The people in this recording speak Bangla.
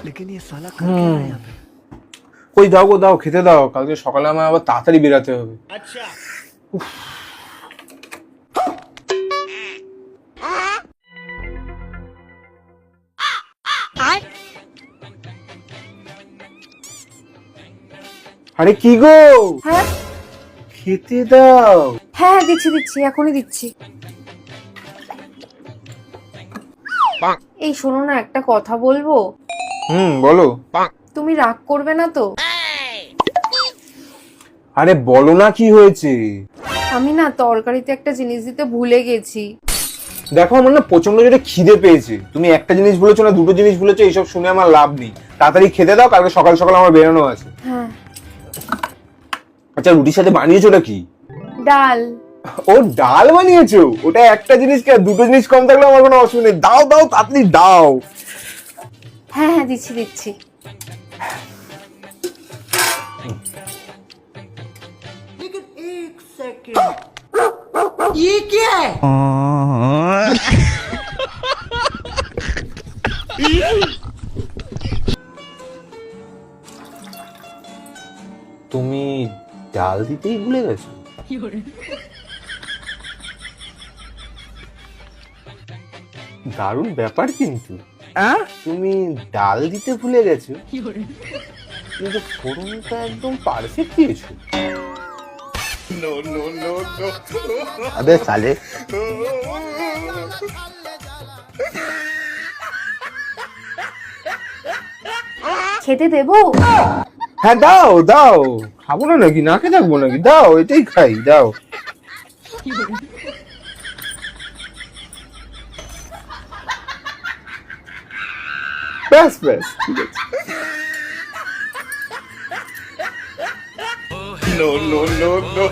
लेकिन ये साला कर क्या रहा है यहाँ पे? কই দাও গো, দাও খেতে দাও, কালকে সকালে আমার আবার তাড়াতাড়ি বেরাতে হবে। আরে কি গো, হ্যাঁ খেতে দাও। হ্যাঁ দিচ্ছি দিচ্ছি, এখনই দিচ্ছি। এই শোনো না, একটা কথা বলবো। বলো। তুমি রাগ করবে না তো? আরে বলো না, কি হয়েছে? আমি না তরকারিতে একটা জিনিস দিতে ভুলে গেছি। দেখো আমার না প্রচন্ড জোরে খিদে পেয়েছে, তুমি একটা জিনিস বলেছো না দুটো জিনিস বলেছো, এইসব শুনে আমার লাভ নেই। তাড়াতাড়ি খেতে দাও, কালকে সকাল সকাল আমার বেরোনো আছে। হ্যাঁ। আচ্ছা রুটির সাথে বানিয়েছোটা কি? ডাল। ও ডাল বানিয়েছো? ওটা একটা জিনিস কে, দুটো জিনিস কম থাকলে আমার কোনো অসুবিধা নেই। দাও দাও তাড়াতাড়ি দাও। হ্যাঁ হ্যাঁ দিচ্ছি দিচ্ছি। लेकिन एक सेकंड, ये क्या है? তুমি ডাল দিতেই ভুলে গেছো? দারুণ ব্যাপার কিন্তু। তুমি ডাল দিতে ভুলে গেছো কিন্তু ফোড়নটা একদম পারফেক্ট দিয়েছো। अबे साले খেতে দেবো? হ্যাঁ দাও দাও, খাবো না নাকি, না খেয়ে থাকবো নাকি? দাও, এটাই খাই, দাও। ব্যাস ব্যাস, ঠিক আছে। No, no, no, no.